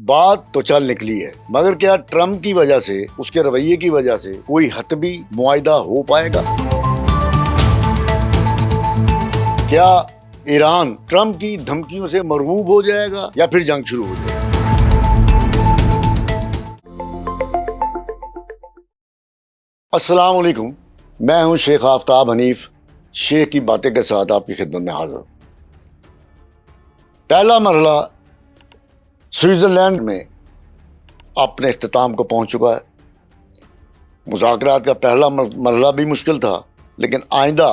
بات تو چل نکلی ہے، مگر کیا ٹرمپ کی وجہ سے، اس کے رویے کی وجہ سے کوئی حتمی معاہدہ ہو پائے گا؟ کیا ایران ٹرمپ کی دھمکیوں سے مرعوب ہو جائے گا یا پھر جنگ شروع ہو جائے گا؟ السلام علیکم، میں ہوں شیخ آفتاب حنیف، شیخ کی باتیں کے ساتھ آپ کی خدمت میں حاضر ہوں۔ پہلا مرحلہ سوئٹزرلینڈ میں اپنے اختتام کو پہنچ چکا ہے۔ مذاکرات کا پہلا مرحلہ بھی مشکل تھا، لیکن آئندہ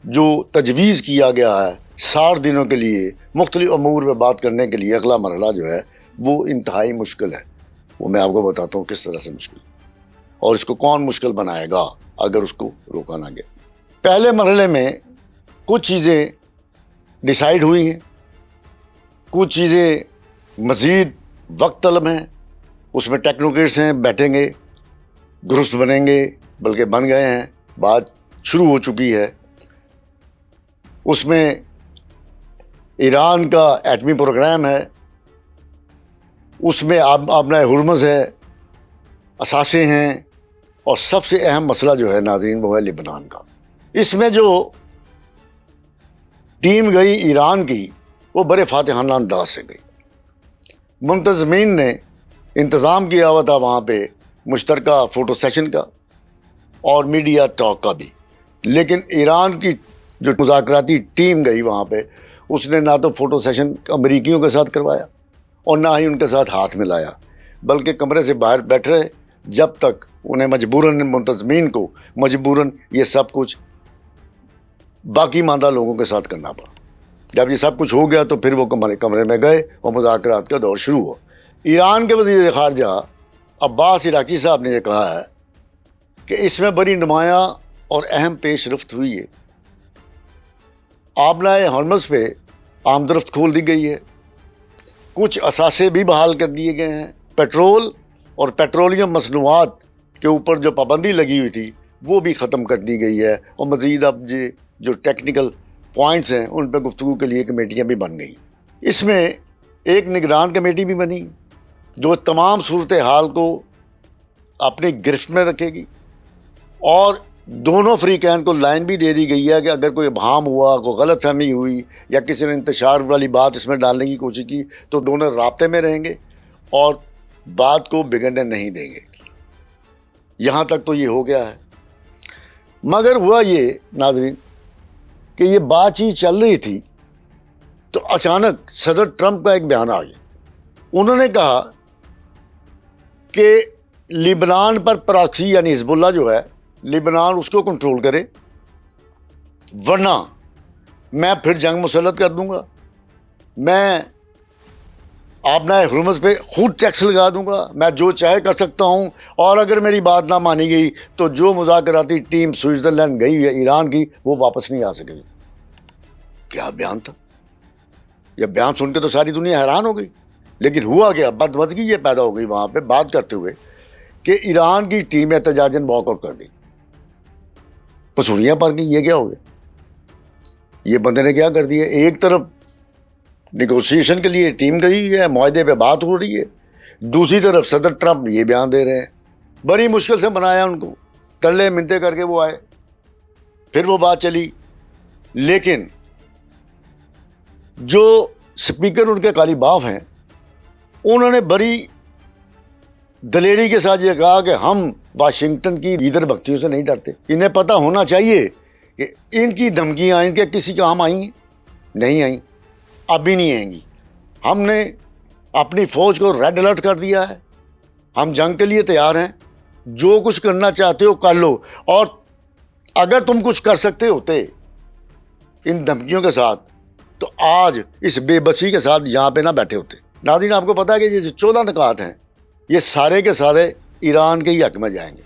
جو تجویز کیا گیا ہے 60 دنوں کے لیے مختلف امور پہ بات کرنے کے لیے، اگلا مرحلہ جو ہے وہ انتہائی مشکل ہے۔ وہ میں آپ کو بتاتا ہوں کس طرح سے مشکل، اور اس کو کون مشکل بنائے گا اگر اس کو روکا نہ گیا۔ پہلے مرحلے میں کچھ چیزیں ڈیسائیڈ ہوئی ہیں، کچھ چیزیں مزید وقت طلب ہیں، اس میں ٹیکنوکریٹس ہیں، بیٹھیں گے، گروپس بنیں گے، بلکہ بن گئے ہیں، بات شروع ہو چکی ہے۔ اس میں ایران کا ایٹمی پروگرام ہے، اس میں آبنۂ ہرمز ہے، اثاثے ہیں، اور سب سے اہم مسئلہ جو ہے ناظرین وہ ہے لبنان کا۔ اس میں جو ٹیم گئی ایران کی وہ بڑے فاتحانہ انداز سے گئی۔ منتظمین نے انتظام کیا ہوا تھا وہاں پہ مشترکہ فوٹو سیشن کا اور میڈیا ٹاک کا بھی، لیکن ایران کی جو مذاکراتی ٹیم گئی وہاں پہ، اس نے نہ تو فوٹو سیشن امریکیوں کے ساتھ کروایا اور نہ ہی ان کے ساتھ ہاتھ ملایا، بلکہ کمرے سے باہر بیٹھ رہے جب تک انہیں مجبوراً، منتظمین کو مجبوراً یہ سب کچھ باقی ماندہ لوگوں کے ساتھ کرنا پڑا۔ جب یہ سب کچھ ہو گیا تو پھر وہ کمرے میں گئے اور مذاکرات کا دور شروع ہوا۔ ایران کے وزیر خارجہ عباس عراقچی صاحب نے یہ کہا ہے کہ اس میں بڑی نمایاں اور اہم پیش رفت ہوئی ہے۔ آبنائے ہرمز پہ آمدرفت کھول دی گئی ہے، کچھ اثاثے بھی بحال کر دیے گئے ہیں، پیٹرول اور پیٹرولیم مصنوعات کے اوپر جو پابندی لگی ہوئی تھی وہ بھی ختم کر دی گئی ہے، اور مزید اب جو ٹیکنیکل پوائنٹس ہیں ان پہ گفتگو کے لیے کمیٹیاں بھی بن گئیں۔ اس میں ایک نگران کمیٹی بھی بنی جو تمام صورتحال کو اپنی گرفت میں رکھے گی، اور دونوں فریقین کو لائن بھی دے دی گئی ہے کہ اگر کوئی ابہام ہوا، کوئی غلط فہمی ہوئی یا کسی نے انتشار والی بات اس میں ڈالنے کی کوشش کی تو دونوں رابطے میں رہیں گے اور بات کو بگڑنے نہیں دیں گے۔ یہاں تک تو یہ ہو گیا ہے، مگر ہوا یہ ناظرین کہ یہ بات چیت چل رہی تھی تو اچانک صدر ٹرمپ کا ایک بیان آ گیا۔ انہوں نے کہا کہ لبنان پر پراکسی یعنی حزب اللہ جو ہے، لبنان اس کو کنٹرول کرے، ورنہ میں پھر جنگ مسلط کر دوں گا، میں آبنائے ہرمز پہ خود ٹیکس لگا دوں گا، میں جو چاہے کر سکتا ہوں، اور اگر میری بات نہ مانی گئی تو جو مذاکراتی ٹیم سوئٹزرلینڈ گئی ہے ایران کی وہ واپس نہیں آ سکے گی۔ کیا بیان تھا! یہ بیان سن کے تو ساری دنیا حیران ہو گئی، لیکن ہوا کیا، بدمزگی یہ پیدا ہو گئی وہاں پہ بات کرتے ہوئے کہ ایران کی ٹیم احتجاجاً واک آؤٹ کر دی، پسوڑیاں پر گئی۔ یہ کیا ہو گیا؟ یہ بندے نے کیا کر دیا، ایک طرف نیگوسیشن کے لیے ٹیم گئی ہے، معاہدے پہ بات ہو رہی ہے، دوسری طرف صدر ٹرمپ یہ بیان دے رہے ہیں۔ بڑی مشکل سے بنایا ان کو، تلے منتے کر کے وہ آئے، پھر وہ بات چلی، لیکن جو سپیکر ان کے قالی باف ہیں انہوں نے بڑی دلیری کے ساتھ یہ کہا کہ ہم واشنگٹن کی لیدر بختیوں سے نہیں ڈرتے۔ انہیں پتہ ہونا چاہیے کہ ان کی دھمکیاں ان کے کسی کام آئی ہیں؟ نہیں آئیں، اب بھی نہیں آئیں گی۔ ہم نے اپنی فوج کو ریڈ الرٹ کر دیا ہے، ہم جنگ کے لیے تیار ہیں، جو کچھ کرنا چاہتے ہو کر لو، اور اگر تم کچھ کر سکتے ہوتے ان دھمکیوں کے ساتھ تو آج اس بے بسی کے ساتھ یہاں پہ نہ بیٹھے ہوتے۔ ناظرین، آپ کو پتہ ہے کہ یہ جو 14 نکات ہیں یہ سارے کے سارے ایران کے ہی حق میں جائیں گے۔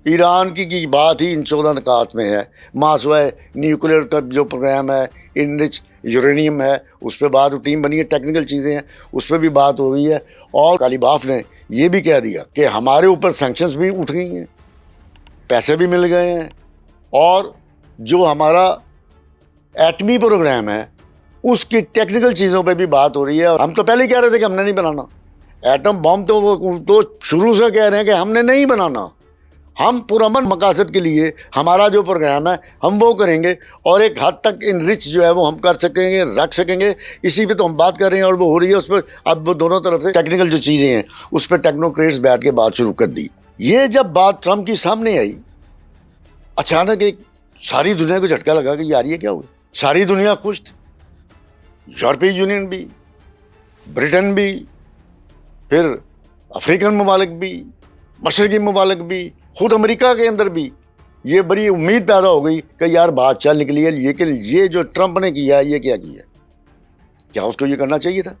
ایران کی بات ہی ان 14 نکات میں ہے، ماسوائے نیوکلیئر کا جو پروگرام ہے، انرچ یورینیم ہے، اس پہ بات ٹیم بنی ہے، ٹیکنیکل چیزیں ہیں اس پہ بھی بات ہو رہی ہے، اور غالیباف نے یہ بھی کہہ دیا کہ ہمارے اوپر سینکشنز بھی اٹھ گئی ہیں، پیسے بھی مل گئے ہیں، اور جو ہمارا ایٹمی پروگرام ہے اس کی ٹیکنیکل چیزوں پہ بھی بات ہو رہی ہے۔ ہم تو پہلے ہی کہہ رہے تھے کہ ہم نے نہیں بنانا، ایٹم بم تو وہ تو شروع سے کہہ رہے ہیں کہ ہم نے نہیں بنانا، ہم پرامن مقاصد کے لیے ہمارا جو پروگرام ہے ہم وہ کریں گے، اور ایک حد تک انرچ جو ہے وہ ہم کر سکیں گے، رکھ سکیں گے، اسی پہ تو ہم بات کر رہے ہیں اور وہ ہو رہی ہے اس پر۔ اب وہ دونوں طرف سے ٹیکنیکل جو چیزیں ہیں اس پہ ٹیکنوکریٹس بیٹھ کے بات شروع کر دی۔ یہ جب بات ٹرمپ کی سامنے آئی، اچانک ایک ساری دنیا کو جھٹکا لگا کہ یار یہ کیا ہوا، ساری دنیا خوش تھی، یورپی یونین بھی، برٹن بھی، پھر افریقن ممالک بھی، مشرقی ممالک بھی، خود امریکہ کے اندر بھی یہ بڑی امید پیدا ہو گئی کہ یار بات چل نکلی ہے، لیکن یہ جو ٹرمپ نے کیا ہے یہ کیا کیا ہے، کیا اس کو یہ کرنا چاہیے تھا؟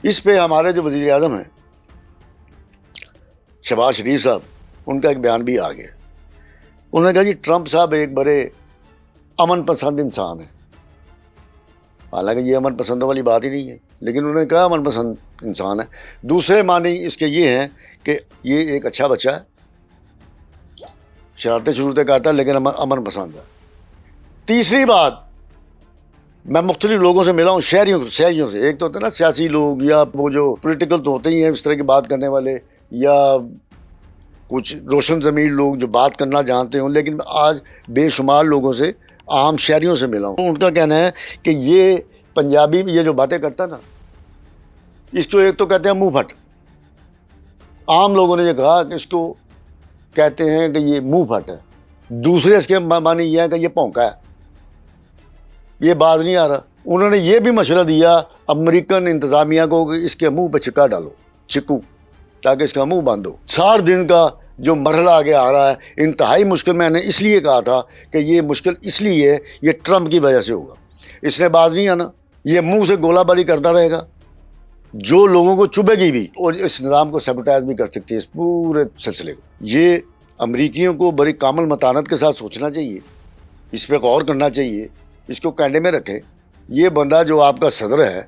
اس پہ ہمارے جو وزیر اعظم ہیں شہباز شریف صاحب، ان کا ایک بیان بھی آ گیا۔ انہوں نے کہا جی ٹرمپ صاحب ایک بڑے امن پسند انسان ہیں، حالانکہ یہ امن پسندوں والی بات ہی نہیں ہے، لیکن انہوں نے کہا امن پسند انسان ہے۔ دوسرے معنی اس کے یہ ہیں کہ یہ ایک اچھا بچہ ہے، شرارتیں شروعتیں کرتا ہے لیکن امن پسند ہے۔ تیسری بات، میں مختلف لوگوں سے ملا ہوں، شہریوں سے، ایک تو ہوتا ہے نا سیاسی لوگ یا وہ جو پولیٹیکل تو ہوتے ہی ہیں اس طرح کی بات کرنے والے، یا کچھ روشن ضمیر لوگ جو بات کرنا جانتے ہوں، لیکن آج بے شمار لوگوں سے، عام شہریوں سے ملا ہوں، ان کا کہنا ہے کہ یہ پنجابی یہ جو باتیں کرتا ہے نا، اس کو ایک تو کہتے ہیں منہ پھٹ، عام لوگوں نے یہ کہا کہ اس کو کہتے ہیں کہ یہ منہ پھٹ ہے، دوسرے اس کے معنی یہ ہے کہ یہ پونکا ہے، یہ باز نہیں آ رہا۔ انہوں نے یہ بھی مشورہ دیا امریکن انتظامیہ کو کہ اس کے منہ پہ چھکا ڈالو، چکو، تاکہ اس کا منہ بند ہو۔ 60 دن کا جو مرحلہ آگے آ رہا ہے انتہائی مشکل، میں نے اس لیے کہا تھا کہ یہ مشکل اس لیے یہ ٹرمپ کی وجہ سے ہوگا، اس نے باز نہیں آنا، یہ منہ سے گولہ باری کرتا رہے گا، جو لوگوں کو چبھے گی بھی اور اس نظام کو سیبوٹائز بھی کر سکتی ہے، اس پورے سلسلے کو۔ یہ امریکیوں کو بڑی کامل متانت کے ساتھ سوچنا چاہیے، اس پہ غور کرنا چاہیے، اس کو کینڈے میں رکھیں۔ یہ بندہ جو آپ کا صدر ہے،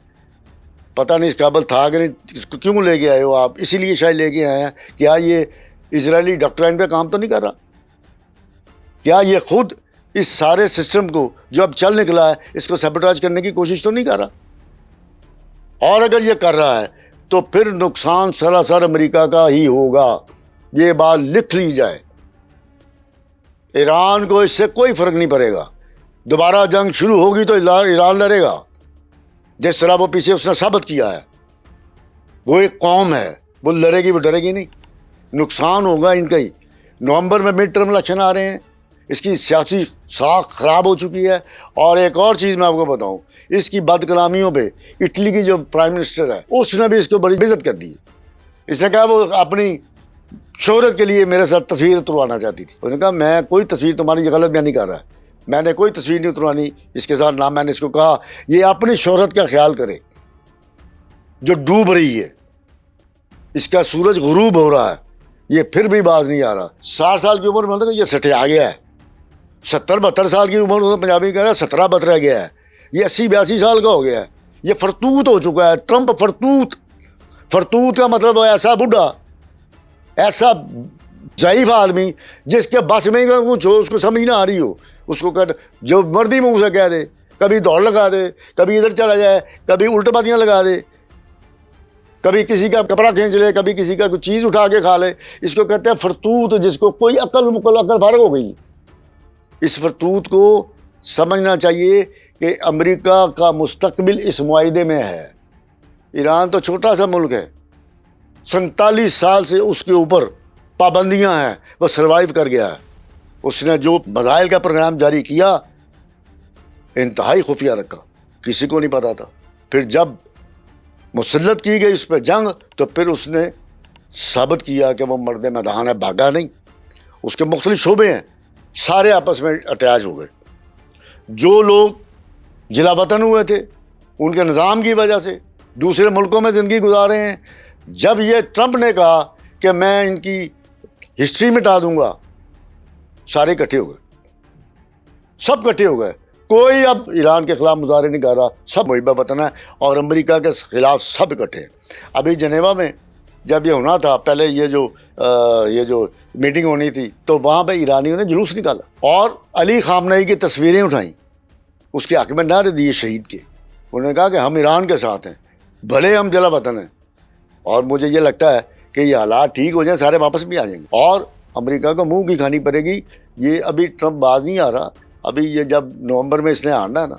پتہ نہیں اس قابل تھا کہ نہیں، اس کو کیوں لے کے آئے ہو آپ؟ اسی لیے شاید لے کے آئے ہیں، کیا یہ اسرائیلی ڈاکٹرائن پہ کام تو نہیں کر رہا؟ کیا یہ خود اس سارے سسٹم کو جو اب چل نکلا ہے اس کو سیبوٹائز کرنے کی کوشش تو نہیں کر رہا؟ اور اگر یہ کر رہا ہے تو پھر نقصان سراسر امریکہ کا ہی ہوگا، یہ بات لکھ لی جائے۔ ایران کو اس سے کوئی فرق نہیں پڑے گا، دوبارہ جنگ شروع ہوگی تو ایران لڑے گا، جس طرح وہ پیچھے اس نے ثابت کیا ہے۔ وہ ایک قوم ہے، وہ لڑے گی، وہ ڈرے گی نہیں، نقصان ہوگا ان کا ہی۔ نومبر میں مڈ ٹرم الیکشن آ رہے ہیں، اس کی سیاسی ساکھ خراب ہو چکی ہے۔ اور ایک اور چیز میں آپ کو بتاؤں، اس کی بد کلامیوں پہ اٹلی کی جو پرائم منسٹر ہے اس نے بھی اس کو بڑی عزت کر دی ہے۔ اس نے کہا وہ اپنی شہرت کے لیے میرے ساتھ تصویر اتروانا چاہتی تھی، اس نے کہا میں کوئی تصویر تمہاری غلط بیان نہیں کر رہا، میں نے کوئی تصویر نہیں اتروانی اس کے ساتھ، نہ میں نے اس کو کہا یہ اپنی شہرت کا خیال کرے جو ڈوب رہی ہے، اس کا سورج غروب ہو رہا ہے، یہ پھر بھی باز نہیں آ رہا۔ 60 سال کی عمر میں یہ سٹے آ گیا ہے، 70-72 سال کی عمر پنجابی کہہ رہا ہے 17 بت رہ گیا ہے، یہ 80-82 سال کا ہو گیا ہے، یہ فرتوت ہو چکا ہے ٹرمپ۔ فرتوت کا مطلب ایسا بڈھا، ایسا ضعیف آدمی جس کے بس میں کچھ ہو، اس کو سمجھ نہ آ رہی ہو، اس کو کہ جو مردی منہ سے کہہ دے، کبھی دوڑ لگا دے، کبھی ادھر چلا جائے، کبھی الٹ باتیاں لگا دے، کبھی کسی کا کپڑا کھینچ لے، کبھی کسی کا کوئی چیز اٹھا کے کھا لے، اس کو کہتے ہیں فرتوت، جس کو کوئی عقل فارغ ہو گئی۔ اس فرتوت کو سمجھنا چاہیے کہ امریکہ کا مستقبل اس معاہدے میں ہے۔ ایران تو چھوٹا سا ملک ہے، 47 سال سے اس کے اوپر پابندیاں ہیں، وہ سروائیو کر گیا ہے۔ اس نے جو میزائل کا پروگرام جاری کیا انتہائی خفیہ رکھا، کسی کو نہیں پتا تھا۔ پھر جب مسلط کی گئی اس پہ جنگ تو پھر اس نے ثابت کیا کہ وہ مرد میدان ہے، بھاگا نہیں۔ اس کے مختلف شعبے ہیں، سارے آپس میں اٹیچ ہو گئے۔ جو لوگ جلا وطن ہوئے تھے ان کے نظام کی وجہ سے دوسرے ملکوں میں زندگی گزار رہے ہیں، جب یہ ٹرمپ نے کہا کہ میں ان کی ہسٹری مٹا دوں گا، سارے اکٹھے ہو گئے، سب اکٹھے ہو گئے۔ کوئی اب ایران کے خلاف مظاہرے نہیں کر رہا، سب محب وطن ہے، اور امریکہ کے خلاف سب اکٹھے ہیں۔ ابھی جنیوا میں جب یہ ہونا تھا، پہلے یہ جو میٹنگ ہونی تھی، تو وہاں پہ ایرانیوں نے جلوس نکالا اور علی خامنئی کی تصویریں اٹھائیں، اس کے حق میں نعرے دیے شہید کے۔ انہوں نے کہا کہ ہم ایران کے ساتھ ہیں، بھلے ہم جلا وطن ہیں، اور مجھے یہ لگتا ہے کہ یہ حالات ٹھیک ہو جائیں سارے واپس بھی آ جائیں گے اور امریکہ کو منہ کی کھانی پڑے گی. یہ ابھی ٹرمپ باز نہیں آ رہا, ابھی یہ جب نومبر میں اس نے آنا ہے نا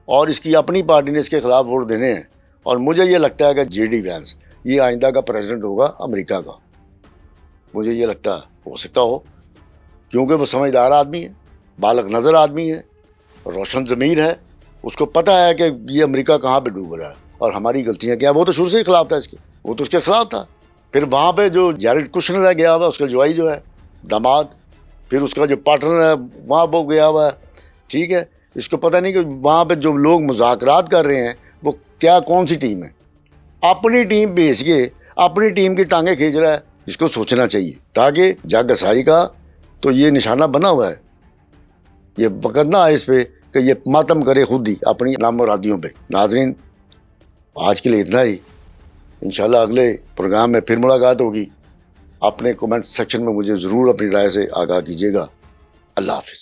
اور اس کی اپنی پارٹی نے اس کے خلاف ووٹ دینے ہیں, اور مجھے یہ لگتا ہے کہ جے ڈی وینس یہ آئندہ کا پریزیڈنٹ ہوگا امریکہ کا. مجھے یہ لگتا ہے ہو سکتا ہو, کیونکہ وہ سمجھدار آدمی ہے, بالغ نظر آدمی ہے, روشن ضمیر ہے, اس کو پتہ ہے کہ یہ امریکہ کہاں پہ ڈوب رہا ہے اور ہماری غلطیاں کیا. وہ تو شروع سے ہی خلاف تھا اس کے, وہ تو اس کے خلاف تھا. پھر وہاں پہ جو جیریڈ کشنر ہے گیا ہوا, اس کا جوائی جو ہے داماد, پھر اس کا جو پارٹنر ہے وہاں وہ گیا ہوا ہے. ٹھیک ہے, اس کو پتہ نہیں کہ وہاں پہ جو لوگ مذاکرات کر رہے ہیں وہ کیا کون سی ٹیم ہے. اپنی ٹیم بھیج کے اپنی ٹیم کی ٹانگیں کھینچ رہا ہے. اس کو سوچنا چاہیے تاکہ جگ گسائی کا تو یہ نشانہ بنا ہوا ہے. یہ وقت نہ آئے اس پہ کہ یہ ماتم کرے خود ہی اپنی نامرادیوں پہ. ناظرین, آج کے لیے اتنا ہی. انشاءاللہ اگلے پروگرام میں پھر ملاقات ہوگی. اپنے کومنٹ سیکشن میں مجھے ضرور اپنی رائے سے آگاہ کیجیے گا. اللہ حافظ.